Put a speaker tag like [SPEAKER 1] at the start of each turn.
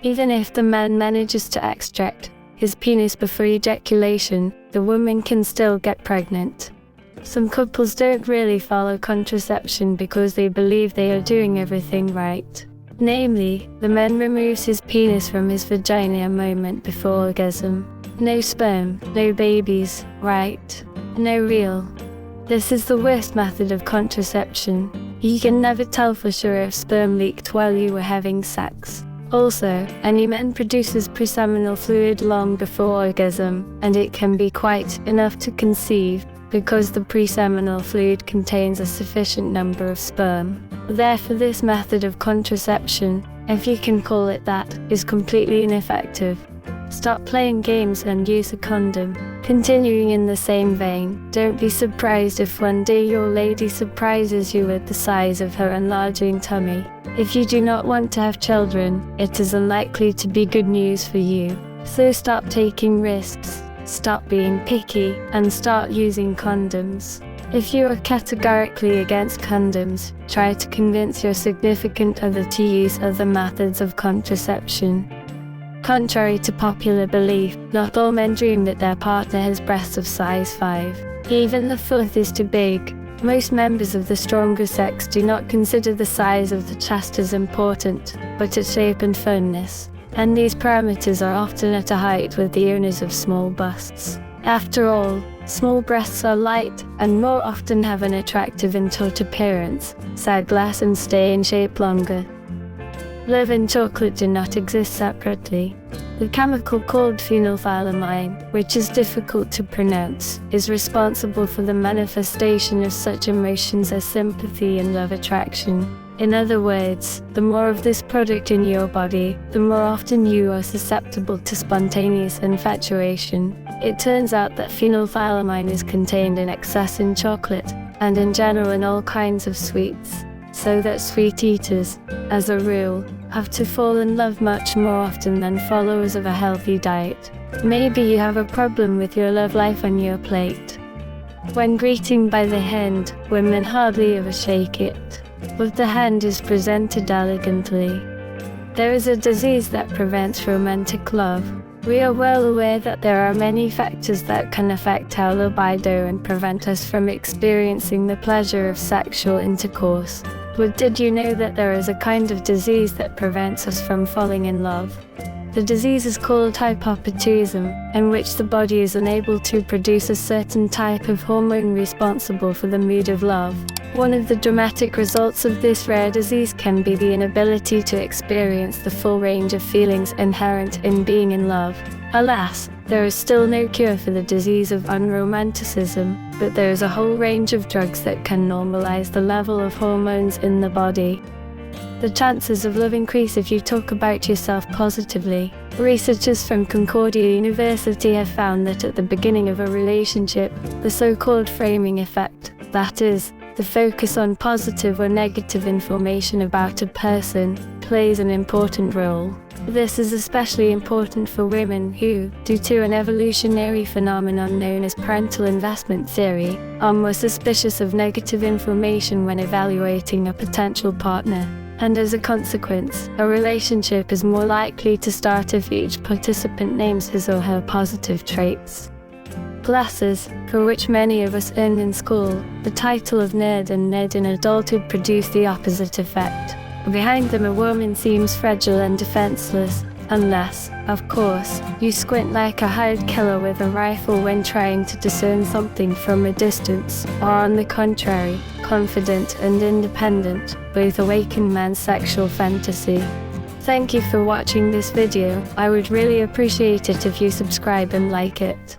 [SPEAKER 1] Even if the man manages to extract his penis before ejaculation, the woman can still get pregnant. Some couples don't really follow contraception because they believe they are doing everything right. Namely, the man removes his penis from his vagina a moment before orgasm. No sperm, no babies, right? No real. This is the worst method of contraception. You can never tell for sure if sperm leaked while you were having sex. Also, any man produces preseminal fluid long before orgasm, and it can be quite enough to conceive, because the preseminal fluid contains a sufficient number of sperm. Therefore, this method of contraception, if you can call it that, is completely ineffective. Stop playing games and use a condom. Continuing in the same vein, don't be surprised if one day your lady surprises you with the size of her enlarging tummy. If you do not want to have children, it is unlikely to be good news for you. So stop taking risks, stop being picky, and start using condoms. If you are categorically against condoms, try to convince your significant other to use other methods of contraception. Contrary to popular belief, not all men dream that their partner has breasts of size 5. Even the 4th is too big. Most members of the stronger sex do not consider the size of the chest as important, but its shape and firmness. And these parameters are often at a height with the owners of small busts. After all, small breasts are light, and more often have an attractive and taut appearance, sag less and stay in shape longer. Love and chocolate do not exist separately. The chemical called phenolphthaleamine, which is difficult to pronounce, is responsible for the manifestation of such emotions as sympathy and love attraction. In other words, the more of this product in your body, the more often you are susceptible to spontaneous infatuation. It turns out that phenolphthaleamine is contained in excess in chocolate, and in general in all kinds of sweets, so that sweet eaters, as a rule, have to fall in love much more often than followers of a healthy diet. Maybe you have a problem with your love life on your plate. When greeting by the hand, women hardly ever shake it, but the hand is presented elegantly. There is a disease that prevents romantic love. We are well aware that there are many factors that can affect our libido and prevent us from experiencing the pleasure of sexual intercourse. But did you know that there is a kind of disease that prevents us from falling in love? The disease is called hypopituitarism, in which the body is unable to produce a certain type of hormone responsible for the mood of love. One of the dramatic results of this rare disease can be the inability to experience the full range of feelings inherent in being in love. Alas, there is still no cure for the disease of unromanticism, but there is a whole range of drugs that can normalize the level of hormones in the body. The chances of love increase if you talk about yourself positively. Researchers from Concordia University have found that at the beginning of a relationship, the so-called framing effect, that is, the focus on positive or negative information about a person, plays an important role. This is especially important for women who, due to an evolutionary phenomenon known as parental investment theory, are more suspicious of negative information when evaluating a potential partner. And as a consequence, a relationship is more likely to start if each participant names his or her positive traits. Classes, for which many of us earned in school, the title of nerd and nerd in adulthood produce the opposite effect. Behind them a woman seems fragile and defenseless, unless, of course, you squint like a hired killer with a rifle when trying to discern something from a distance, or on the contrary, confident and independent, both awaken man's sexual fantasy. Thank you for watching this video. I would really appreciate it if you subscribe and like it.